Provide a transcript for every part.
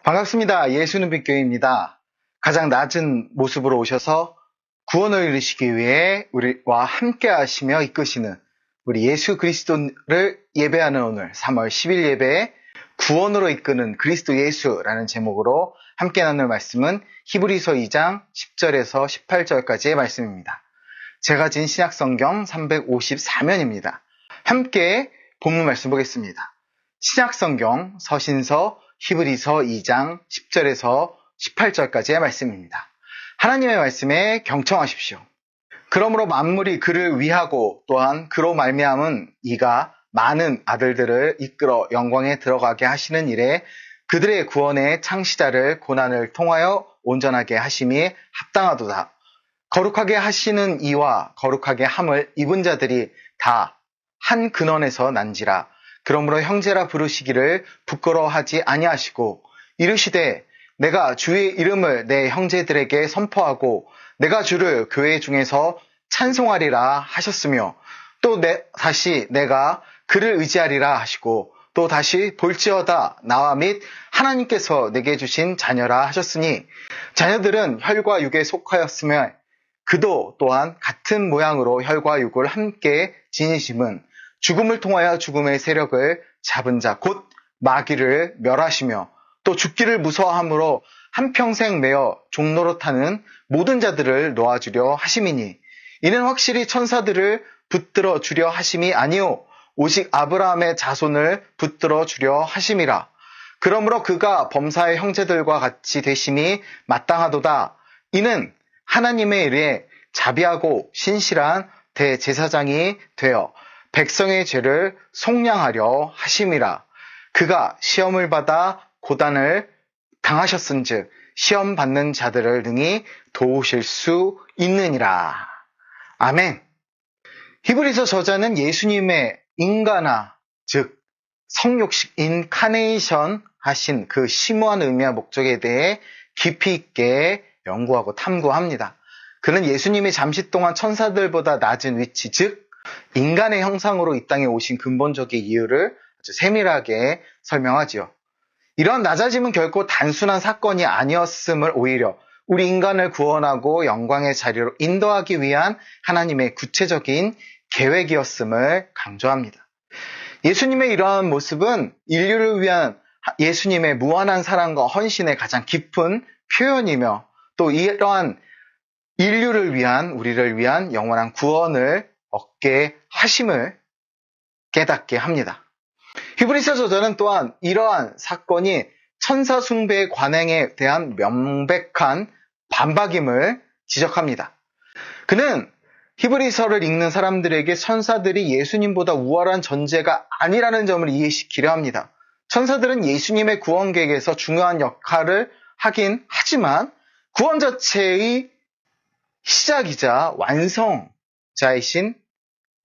반갑습니다. 예수누비교회입니다. 가장 낮은 모습으로 오셔서 구원을 이루시기 위해 우리와 함께 하시며 이끄시는 우리 예수 그리스도를 예배하는 오늘 3월 10일 예배에 구원으로 이끄는 그리스도 예수라는 제목으로 함께 나눌 말씀은 히브리서 2장 10절에서 18절까지의 말씀입니다. 제가 진 신약성경 354면입니다. 함께 본문 말씀 보겠습니다. 신약성경 서신서 히브리서 2장 10절에서 18절까지의 말씀입니다. 하나님의 말씀에 경청하십시오. 그러므로 만물이 그를 위하고 또한 그로 말미암은 이가 많은 아들들을 이끌어 영광에 들어가게 하시는 일에 그들의 구원의 창시자를 고난을 통하여 온전하게 하심이 합당하도다. 거룩하게 하시는 이와 거룩하게 함을 입은 자들이 다 한 근원에서 난지라. 그러므로 형제라 부르시기를 부끄러워하지 아니하시고 이르시되 내가 주의 이름을 내 형제들에게 선포하고 내가 주를 교회 중에서 찬송하리라 하셨으며 또 다시 내가 그를 의지하리라 하시고 또 다시 볼지어다 나와 및 하나님께서 내게 주신 자녀라 하셨으니 자녀들은 혈과 육에 속하였으며 그도 또한 같은 모양으로 혈과 육을 함께 지니심은 죽음을 통하여 죽음의 세력을 잡은 자 곧 마귀를 멸하시며 또 죽기를 무서워함으로 한평생 매어 종노릇하는 모든 자들을 놓아주려 하심이니 이는 확실히 천사들을 붙들어 주려 하심이 아니요 오직 아브라함의 자손을 붙들어 주려 하심이라. 그러므로 그가 범사의 형제들과 같이 되심이 마땅하도다. 이는 하나님의 일에 자비하고 신실한 대제사장이 되어 백성의 죄를 속량하려 하심이라. 그가 시험을 받아 고난을 당하셨은즉 시험 받는 자들을 능히 도우실 수 있느니라. 아멘. 히브리서 저자는 예수님의 인간화, 즉 성육식 인카네이션 하신 그 심오한 의미와 목적에 대해 깊이 있게 연구하고 탐구합니다. 그는 예수님이 잠시 동안 천사들보다 낮은 위치, 즉 인간의 형상으로 이 땅에 오신 근본적인 이유를 아주 세밀하게 설명하지요. 이런 낮아짐은 결코 단순한 사건이 아니었음을 오히려 우리 인간을 구원하고 영광의 자리로 인도하기 위한 하나님의 구체적인 계획이었음을 강조합니다. 예수님의 이러한 모습은 인류를 위한 예수님의 무한한 사랑과 헌신의 가장 깊은 표현이며 또 이러한 인류를 위한 우리를 위한 영원한 구원을 얻게 하심을 깨닫게 합니다. 히브리서 저자는 또한 이러한 사건이 천사 숭배의 관행에 대한 명백한 반박임을 지적합니다. 그는 히브리서를 읽는 사람들에게 천사들이 예수님보다 우월한 존재가 아니라는 점을 이해시키려 합니다. 천사들은 예수님의 구원 계획에서 중요한 역할을 하긴 하지만 구원 자체의 시작이자 완성자이신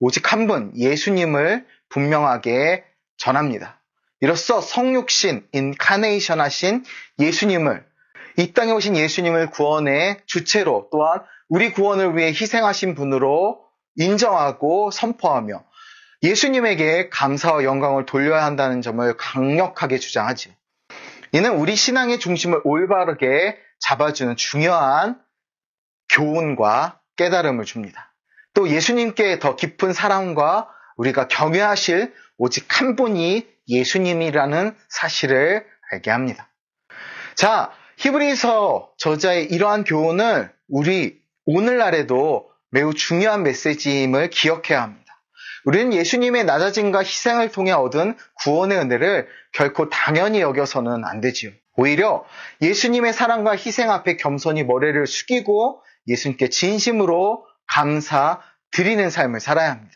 오직 한 분 예수님을 분명하게 전합니다. 이로써 성육신 인카네이션 하신 예수님을 이 땅에 오신 예수님을 구원의 주체로 또한 우리 구원을 위해 희생하신 분으로 인정하고 선포하며 예수님에게 감사와 영광을 돌려야 한다는 점을 강력하게 주장하지요. 이는 우리 신앙의 중심을 올바르게 잡아주는 중요한 교훈과 깨달음을 줍니다. 또 예수님께 더 깊은 사랑과 우리가 경외하실 오직 한 분이 예수님이라는 사실을 알게 합니다. 자, 히브리서 저자의 이러한 교훈을 우리 오늘날에도 매우 중요한 메시지임을 기억해야 합니다. 우리는 예수님의 낮아짐과 희생을 통해 얻은 구원의 은혜를 결코 당연히 여겨서는 안 되지요. 오히려 예수님의 사랑과 희생 앞에 겸손히 머리를 숙이고 예수님께 진심으로 감사 드리는 삶을 살아야 합니다.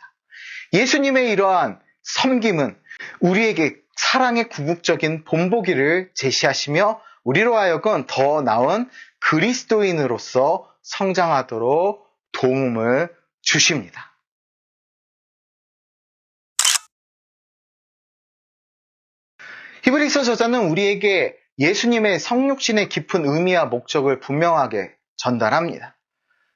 예수님의 이러한 섬김은 우리에게 사랑의 궁극적인 본보기를 제시하시며 우리로 하여금 더 나은 그리스도인으로서 성장하도록 도움을 주십니다. 히브리서 저자는 우리에게 예수님의 성육신의 깊은 의미와 목적을 분명하게 전달합니다.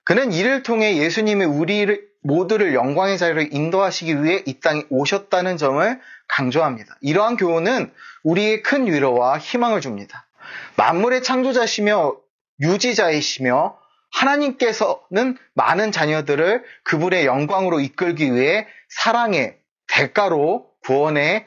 그는 이를 통해 예수님이 우리 모두를 영광의 자리로 인도하시기 위해 이 땅에 오셨다는 점을 강조합니다. 이러한 교훈은 우리의 큰 위로와 희망을 줍니다. 만물의 창조자시며 유지자이시며 하나님께서는 많은 자녀들을 그분의 영광으로 이끌기 위해 사랑의 대가로 구원의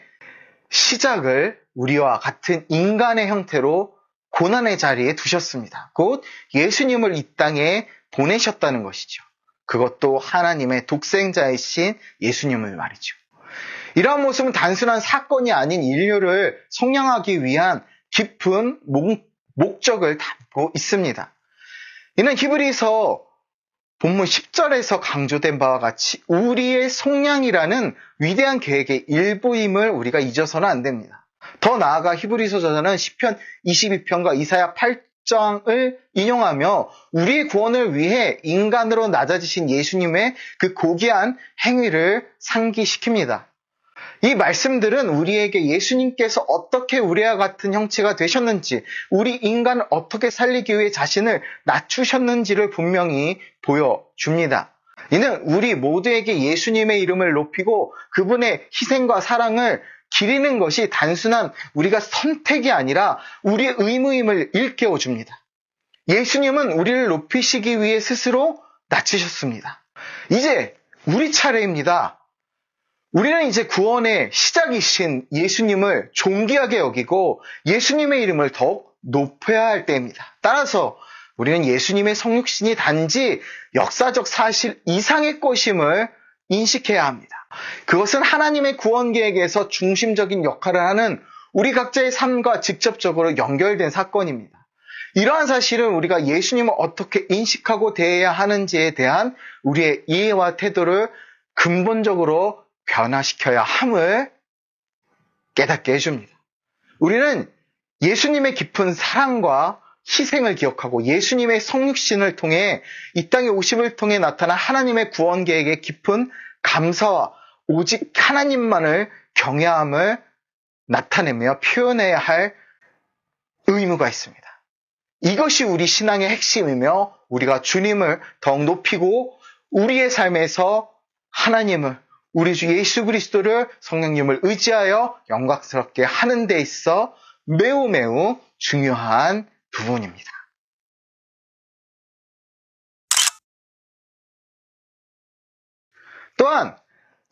시작을 우리와 같은 인간의 형태로 고난의 자리에 두셨습니다. 곧 예수님을 이 땅에 보내셨다는 것이죠. 그것도 하나님의 독생자이신 예수님을 말이죠. 이러한 모습은 단순한 사건이 아닌 인류를 속량하기 위한 깊은 목적을 담고 있습니다. 이는 히브리서 본문 10절에서 강조된 바와 같이 우리의 속량이라는 위대한 계획의 일부임을 우리가 잊어서는 안 됩니다. 더 나아가 히브리서 저자는 시편 22편과 이사야 8장을 인용하며 우리의 구원을 위해 인간으로 낮아지신 예수님의 그 고귀한 행위를 상기시킵니다. 이 말씀들은 우리에게 예수님께서 어떻게 우리와 같은 형체가 되셨는지, 우리 인간을 어떻게 살리기 위해 자신을 낮추셨는지를 분명히 보여줍니다. 이는 우리 모두에게 예수님의 이름을 높이고 그분의 희생과 사랑을 기리는 것이 단순한 우리가 선택이 아니라 우리의 의무임을 일깨워줍니다. 예수님은 우리를 높이시기 위해 스스로 낮추셨습니다. 이제 우리 차례입니다. 우리는 이제 구원의 시작이신 예수님을 존귀하게 여기고 예수님의 이름을 더욱 높여야 할 때입니다. 따라서 우리는 예수님의 성육신이 단지 역사적 사실 이상의 것임을 인식해야 합니다. 그것은 하나님의 구원 계획에서 중심적인 역할을 하는 우리 각자의 삶과 직접적으로 연결된 사건입니다. 이러한 사실은 우리가 예수님을 어떻게 인식하고 대해야 하는지에 대한 우리의 이해와 태도를 근본적으로 변화시켜야 함을 깨닫게 해줍니다. 우리는 예수님의 깊은 사랑과 희생을 기억하고 예수님의 성육신을 통해 이 땅에 오심을 통해 나타난 하나님의 구원 계획의 깊은 감사와 오직 하나님만을 경외함을 나타내며 표현해야 할 의무가 있습니다. 이것이 우리 신앙의 핵심이며 우리가 주님을 더욱 높이고 우리의 삶에서 하나님을 우리 주 예수 그리스도를 성령님을 의지하여 영광스럽게 하는 데 있어 매우 매우 중요한 부분입니다. 또한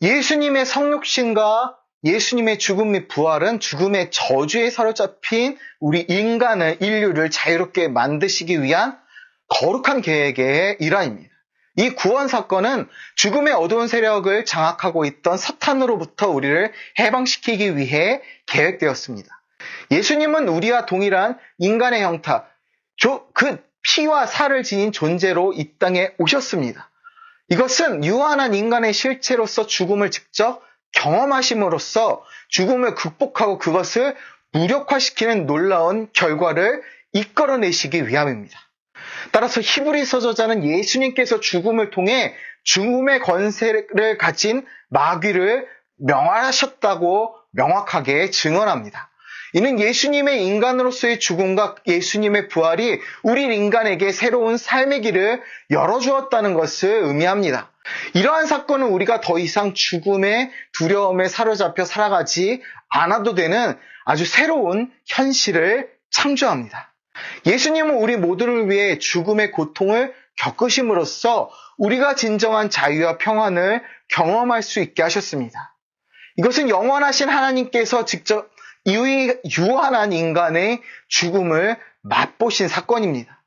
예수님의 성육신과 예수님의 죽음 및 부활은 죽음의 저주에 사로잡힌 우리 인류를 자유롭게 만드시기 위한 거룩한 계획의 일환입니다. 이 구원 사건은 죽음의 어두운 세력을 장악하고 있던 사탄으로부터 우리를 해방시키기 위해 계획되었습니다. 예수님은 우리와 동일한 인간의 형타, 그 피와 살을 지닌 존재로 이 땅에 오셨습니다. 이것은 유한한 인간의 실체로서 죽음을 직접 경험하심으로써 죽음을 극복하고 그것을 무력화시키는 놀라운 결과를 이끌어내시기 위함입니다. 따라서 히브리서 저자는 예수님께서 죽음을 통해 죽음의 권세를 가진 마귀를 멸하셨다고 명확하게 증언합니다. 이는 예수님의 인간으로서의 죽음과 예수님의 부활이 우리 인간에게 새로운 삶의 길을 열어주었다는 것을 의미합니다. 이러한 사건은 우리가 더 이상 죽음의 두려움에 사로잡혀 살아가지 않아도 되는 아주 새로운 현실을 창조합니다. 예수님은 우리 모두를 위해 죽음의 고통을 겪으심으로써 우리가 진정한 자유와 평안을 경험할 수 있게 하셨습니다. 이것은 영원하신 하나님께서 직접 유한한 인간의 죽음을 맛보신 사건입니다.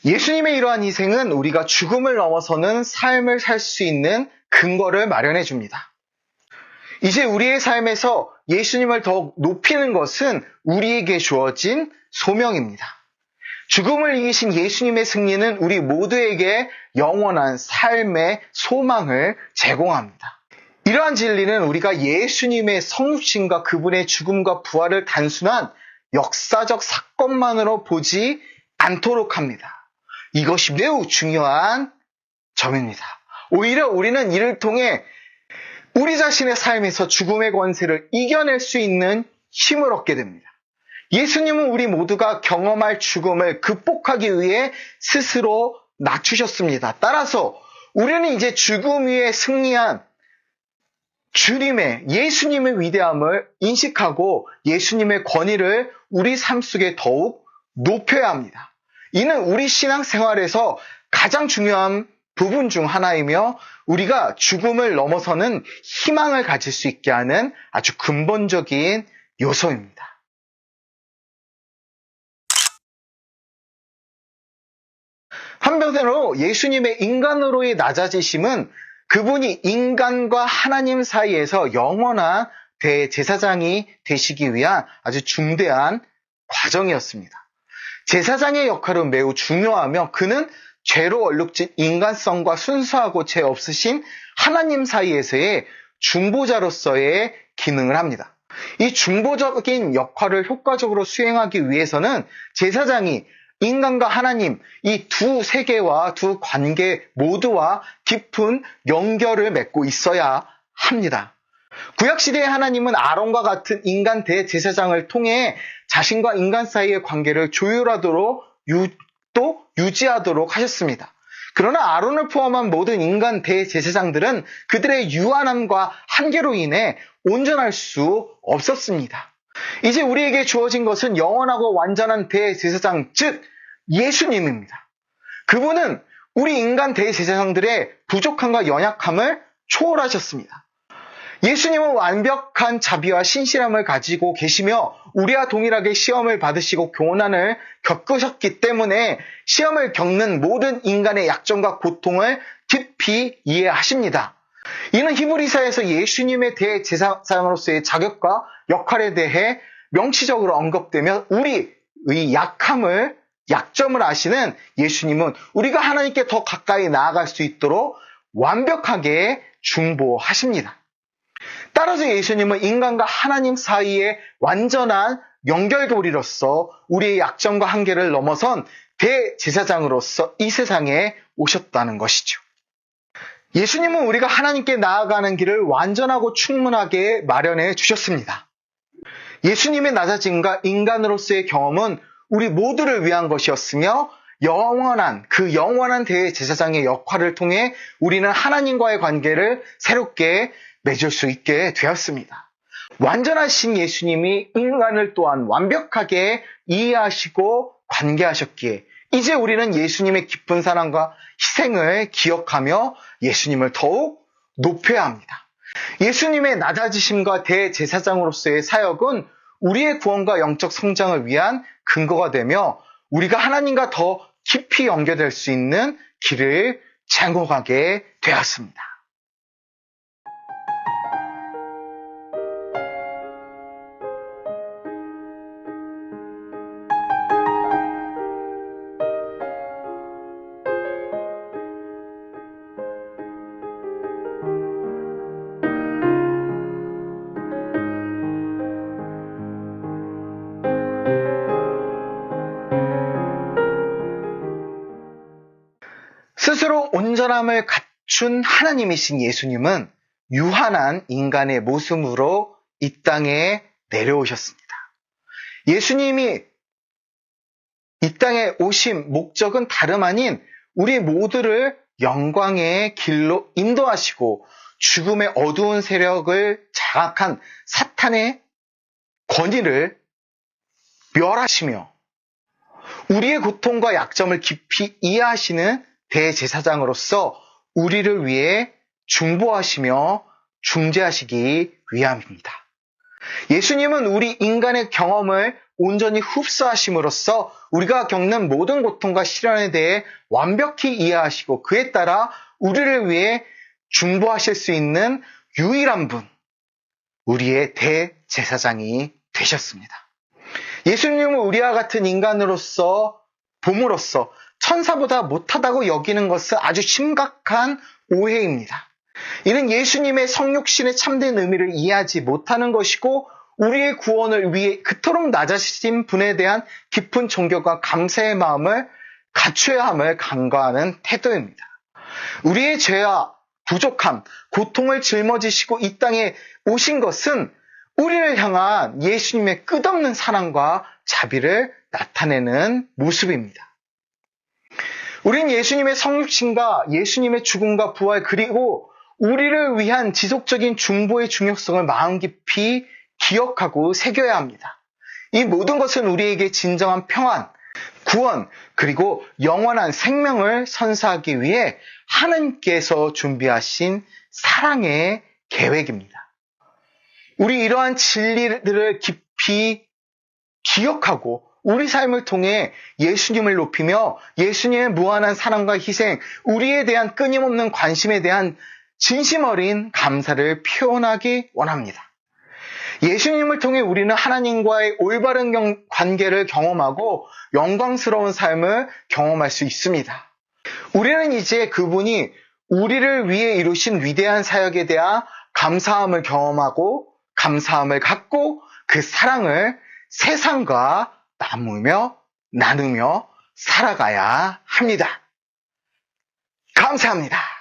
예수님의 이러한 희생은 우리가 죽음을 넘어서는 삶을 살 수 있는 근거를 마련해 줍니다. 이제 우리의 삶에서 예수님을 더욱 높이는 것은 우리에게 주어진 소명입니다. 죽음을 이기신 예수님의 승리는 우리 모두에게 영원한 삶의 소망을 제공합니다. 이러한 진리는 우리가 예수님의 성육신과 그분의 죽음과 부활을 단순한 역사적 사건만으로 보지 않도록 합니다. 이것이 매우 중요한 점입니다. 오히려 우리는 이를 통해 우리 자신의 삶에서 죽음의 권세를 이겨낼 수 있는 힘을 얻게 됩니다. 예수님은 우리 모두가 경험할 죽음을 극복하기 위해 스스로 낮추셨습니다. 따라서 우리는 이제 죽음 위에 승리한 주님의, 예수님의 위대함을 인식하고 예수님의 권위를 우리 삶 속에 더욱 높여야 합니다. 이는 우리 신앙생활에서 가장 중요한 부분 중 하나이며 우리가 죽음을 넘어서는 희망을 가질 수 있게 하는 아주 근본적인 요소입니다. 한편으로 예수님의 인간으로의 낮아지심은 그분이 인간과 하나님 사이에서 영원한 대제사장이 되시기 위한 아주 중대한 과정이었습니다. 제사장의 역할은 매우 중요하며 그는 죄로 얼룩진 인간성과 순수하고 죄 없으신 하나님 사이에서의 중보자로서의 기능을 합니다. 이 중보적인 역할을 효과적으로 수행하기 위해서는 제사장이 인간과 하나님, 이 두 세계와 두 관계 모두와 깊은 연결을 맺고 있어야 합니다. 구약시대의 하나님은 아론과 같은 인간 대제사장을 통해 자신과 인간 사이의 관계를 조율하도록 또 유지하도록 하셨습니다. 그러나 아론을 포함한 모든 인간 대제사장들은 그들의 유한함과 한계로 인해 온전할 수 없었습니다. 이제 우리에게 주어진 것은 영원하고 완전한 대제사장, 즉 예수님입니다. 그분은 우리 인간 대제사장들의 부족함과 연약함을 초월하셨습니다. 예수님은 완벽한 자비와 신실함을 가지고 계시며 우리와 동일하게 시험을 받으시고 고난을 겪으셨기 때문에 시험을 겪는 모든 인간의 약점과 고통을 깊이 이해하십니다. 이는 히브리서에서 예수님의 대제사장으로서의 자격과 역할에 대해 명시적으로 언급되며 우리의 약점을 아시는 예수님은 우리가 하나님께 더 가까이 나아갈 수 있도록 완벽하게 중보하십니다. 따라서 예수님은 인간과 하나님 사이의 완전한 연결고리로서 우리의 약점과 한계를 넘어선 대제사장으로서 이 세상에 오셨다는 것이죠. 예수님은 우리가 하나님께 나아가는 길을 완전하고 충분하게 마련해 주셨습니다. 예수님의 낮아짐과 인간으로서의 경험은 우리 모두를 위한 것이었으며 영원한 대제사장의 역할을 통해 우리는 하나님과의 관계를 새롭게 맺을 수 있게 되었습니다. 완전하신 예수님이 인간을 또한 완벽하게 이해하시고 관계하셨기에 이제 우리는 예수님의 깊은 사랑과 희생을 기억하며 예수님을 더욱 높여야 합니다. 예수님의 낮아지심과 대제사장으로서의 사역은 우리의 구원과 영적 성장을 위한 근거가 되며 우리가 하나님과 더 깊이 연결될 수 있는 길을 제공하게 되었습니다. 스스로 온전함을 갖춘 하나님이신 예수님은 유한한 인간의 모습으로 이 땅에 내려오셨습니다. 예수님이 이 땅에 오신 목적은 다름 아닌 우리 모두를 영광의 길로 인도하시고 죽음의 어두운 세력을 장악한 사탄의 권위를 멸하시며 우리의 고통과 약점을 깊이 이해하시는 대제사장으로서 우리를 위해 중보하시며 중재하시기 위함입니다. 예수님은 우리 인간의 경험을 온전히 흡수하심으로써 우리가 겪는 모든 고통과 시련에 대해 완벽히 이해하시고 그에 따라 우리를 위해 중보하실 수 있는 유일한 분, 우리의 대제사장이 되셨습니다. 예수님은 우리와 같은 인간으로서 봄으로써 천사보다 못하다고 여기는 것은 아주 심각한 오해입니다. 이는 예수님의 성육신의 참된 의미를 이해하지 못하는 것이고 우리의 구원을 위해 그토록 낮아지신 분에 대한 깊은 존경과 감사의 마음을 갖춰야 함을 간과하는 태도입니다. 우리의 죄와 부족함, 고통을 짊어지시고 이 땅에 오신 것은 우리를 향한 예수님의 끝없는 사랑과 자비를 나타내는 모습입니다. 우린 예수님의 성육신과 예수님의 죽음과 부활 그리고 우리를 위한 지속적인 중보의 중요성을 마음 깊이 기억하고 새겨야 합니다. 이 모든 것은 우리에게 진정한 평안, 구원, 그리고 영원한 생명을 선사하기 위해 하나님께서 준비하신 사랑의 계획입니다. 우리 이러한 진리들을 깊이 기억하고 우리 삶을 통해 예수님을 높이며 예수님의 무한한 사랑과 희생, 우리에 대한 끊임없는 관심에 대한 진심 어린 감사를 표현하기 원합니다. 예수님을 통해 우리는 하나님과의 올바른 관계를 경험하고 영광스러운 삶을 경험할 수 있습니다. 우리는 이제 그분이 우리를 위해 이루신 위대한 사역에 대한 감사함을 경험하고 감사함을 갖고 그 사랑을 세상과 나누며 살아가야 합니다. 감사합니다.